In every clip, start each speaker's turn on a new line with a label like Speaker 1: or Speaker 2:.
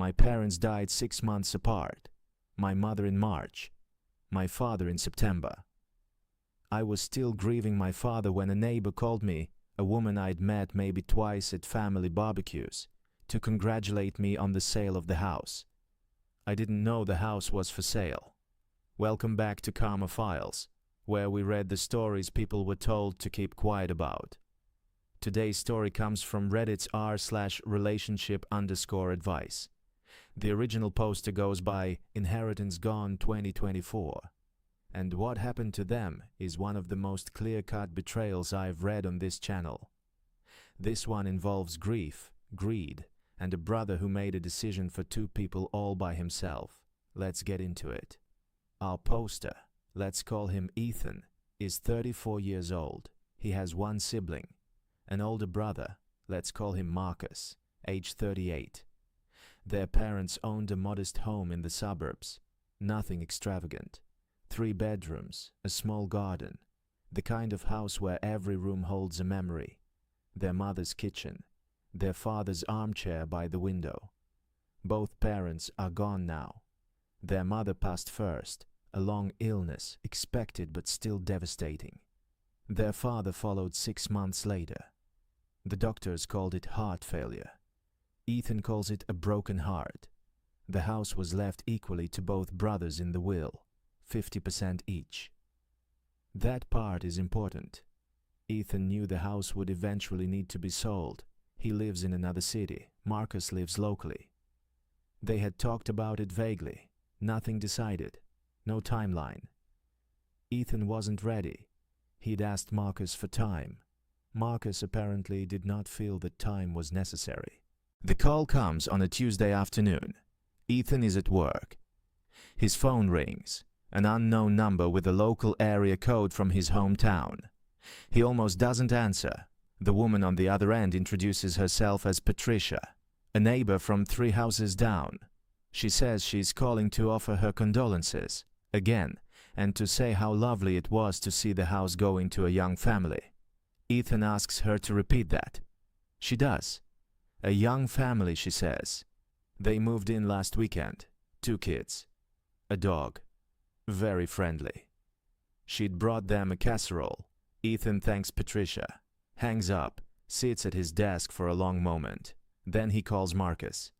Speaker 1: My parents died 6 months apart. My mother in March. My father in September. I was still grieving my father when a neighbor called me, a woman I'd met maybe twice at family barbecues, to congratulate me on the sale of the house. I didn't know the house was for sale. Welcome back to Karma Files, where we read the stories people were told to keep quiet about. Today's story comes from Reddit's r/relationship_advice. The original poster goes by Inheritance Gone 2024. And what happened to them is one of the most clear-cut betrayals I've read on this channel. This one involves grief, greed, and a brother who made a decision for two people all by himself. Let's get into it. Our poster, let's call him Ethan, is 34 years old. He has one sibling, an older brother, let's call him Marcus, age 38. Their parents owned a modest home in the suburbs, nothing extravagant. 3 bedrooms, a small garden, the kind of house where every room holds a memory. Their mother's kitchen, their father's armchair by the window. Both parents are gone now. Their mother passed first, a long illness, expected but still devastating. Their father followed 6 months later. The doctors called it heart failure. Ethan calls it a broken heart. The house was left equally to both brothers in the will. 50% each. That part is important. Ethan knew the house would eventually need to be sold. He lives in another city. Marcus lives locally. They had talked about it vaguely. Nothing decided. No timeline. Ethan wasn't ready. He'd asked Marcus for time. Marcus apparently did not feel that time was necessary. The call comes on a Tuesday afternoon. Ethan is at work. His phone rings. An unknown number with a local area code from his hometown. He almost doesn't answer. The woman on the other end introduces herself as Patricia, a neighbor from 3 houses down. She says she's calling to offer her condolences, again, and to say how lovely it was to see the house going to a young family. Ethan asks her to repeat that. She does. A young family, she says. They moved in last weekend. 2 kids. A dog. Very friendly. She'd brought them a casserole. Ethan thanks Patricia, hangs up, sits at his desk for a long moment. Then he calls Marcus.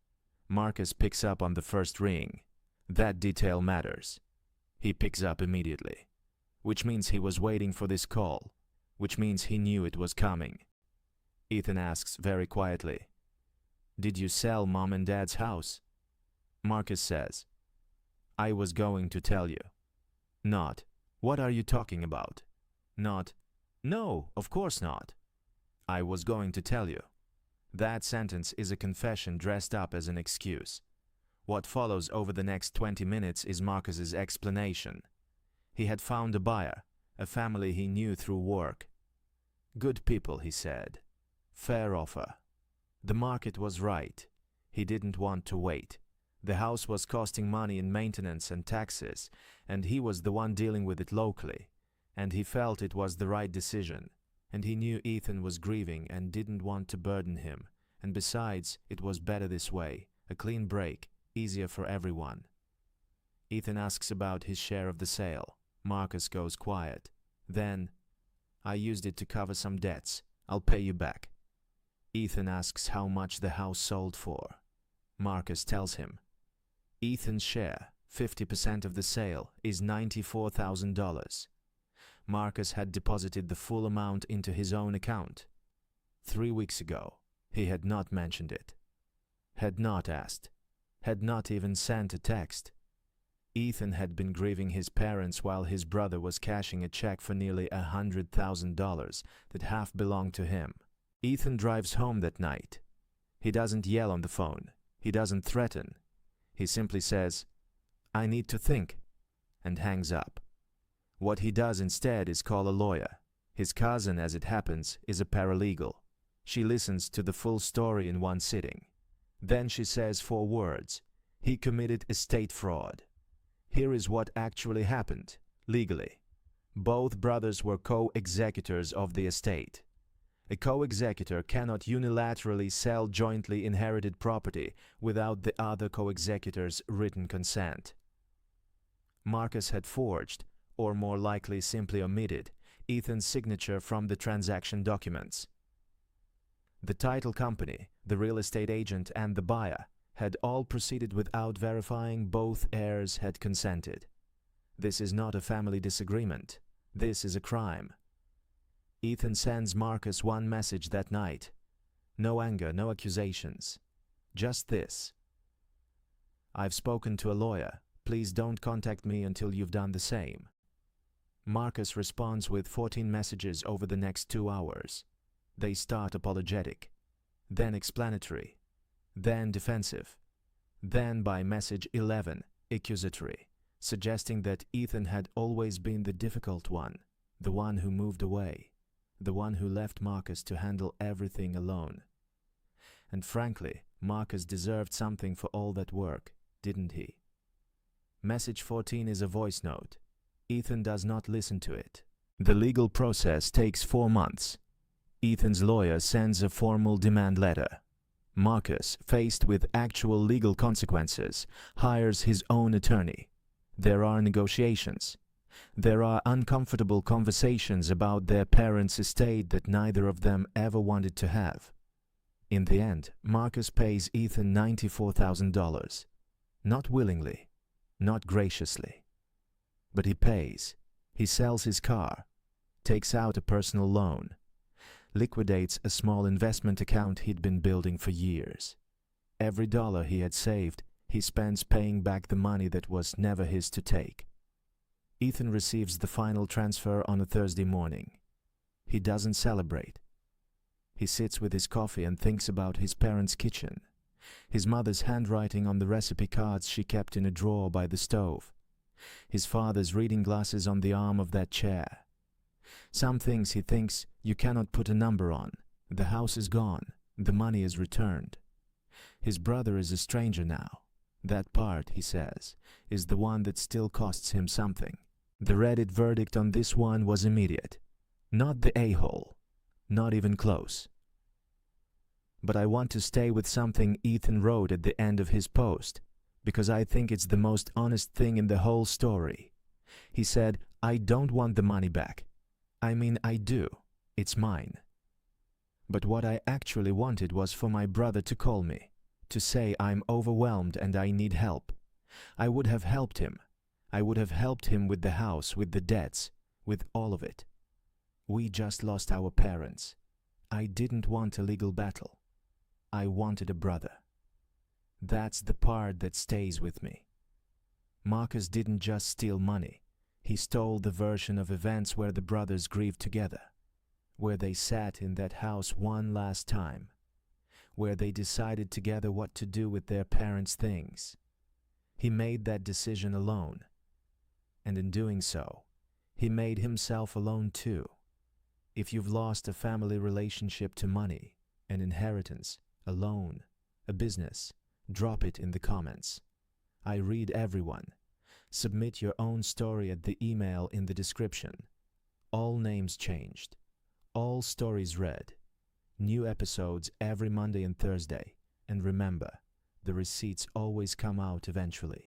Speaker 1: Marcus picks up on the first ring. That detail matters. He picks up immediately, which means he was waiting for this call, which means he knew it was coming. Ethan asks very quietly, "Did you sell Mom and Dad's house?" Marcus says, "I was going to tell you." Not, "What are you talking about?" Not, "No, of course not." "I was going to tell you." That sentence is a confession dressed up as an excuse. What follows over the next 20 minutes is Marcus's explanation. He had found a buyer, a family he knew through work. Good people, he said. Fair offer. The market was right. He didn't want to wait. The house was costing money in maintenance and taxes, and he was the one dealing with it locally, and he felt it was the right decision, and he knew Ethan was grieving and didn't want to burden him, and besides, it was better this way, a clean break, easier for everyone. Ethan asks about his share of the sale. Marcus goes quiet. Then, "I used it to cover some debts. I'll pay you back." Ethan asks how much the house sold for. Marcus tells him. Ethan's share, 50% of the sale, is $94,000. Marcus had deposited the full amount into his own account. 3 weeks ago, he had not mentioned it. Had not asked. Had not even sent a text. Ethan had been grieving his parents while his brother was cashing a check for nearly $100,000 that half belonged to him. Ethan drives home that night. He doesn't yell on the phone. He doesn't threaten. He simply says, "I need to think," and hangs up. What he does instead is call a lawyer. His cousin, as it happens, is a paralegal. She listens to the full story in one sitting. Then she says 4 words. He committed estate fraud. Here is what actually happened, legally. Both brothers were co-executors of the estate. A co-executor cannot unilaterally sell jointly inherited property without the other co-executor's written consent. Marcus had forged, or more likely simply omitted, Ethan's signature from the transaction documents. The title company, the real estate agent, and the buyer had all proceeded without verifying both heirs had consented. This is not a family disagreement. This is a crime. Ethan sends Marcus one message that night. No anger, no accusations. Just this: "I've spoken to a lawyer. Please don't contact me until you've done the same." Marcus responds with 14 messages over the next 2 hours. They start apologetic, then explanatory, then defensive, then by message 11, accusatory, suggesting that Ethan had always been the difficult one, the one who moved away, the one who left Marcus to handle everything alone. And frankly, Marcus deserved something for all that work, didn't he? Message 14 is a voice note. Ethan does not listen to it. The legal process takes 4 months. Ethan's lawyer sends a formal demand letter. Marcus, faced with actual legal consequences, hires his own attorney. There are negotiations. There are uncomfortable conversations about their parents' estate that neither of them ever wanted to have. In the end, Marcus pays Ethan $94,000. Not willingly, not graciously. But he pays. He sells his car, takes out a personal loan, liquidates a small investment account he'd been building for years. Every dollar he had saved, he spends paying back the money that was never his to take. Ethan receives the final transfer on a Thursday morning. He doesn't celebrate. He sits with his coffee and thinks about his parents' kitchen, his mother's handwriting on the recipe cards she kept in a drawer by the stove, his father's reading glasses on the arm of that chair. Some things he thinks you cannot put a number on. The house is gone. The money is returned. His brother is a stranger now. That part, he says, is the one that still costs him something. The Reddit verdict on this one was immediate. Not the a-hole. Not even close. But I want to stay with something Ethan wrote at the end of his post, because I think it's the most honest thing in the whole story. He said, "I don't want the money back. I mean, I do. It's mine. But what I actually wanted was for my brother to call me, to say I'm overwhelmed and I need help. I would have helped him. I would have helped him with the house, with the debts, with all of it. We just lost our parents. I didn't want a legal battle. I wanted a brother." That's the part that stays with me. Marcus didn't just steal money. He stole the version of events where the brothers grieved together, where they sat in that house one last time, where they decided together what to do with their parents' things. He made that decision alone, and in doing so, he made himself alone too. If you've lost a family relationship to money, an inheritance, a loan, a business, drop it in the comments. I read everyone. Submit your own story at the email in the description. All names changed. All stories read. New episodes every Monday and Thursday. And remember, the receipts always come out eventually.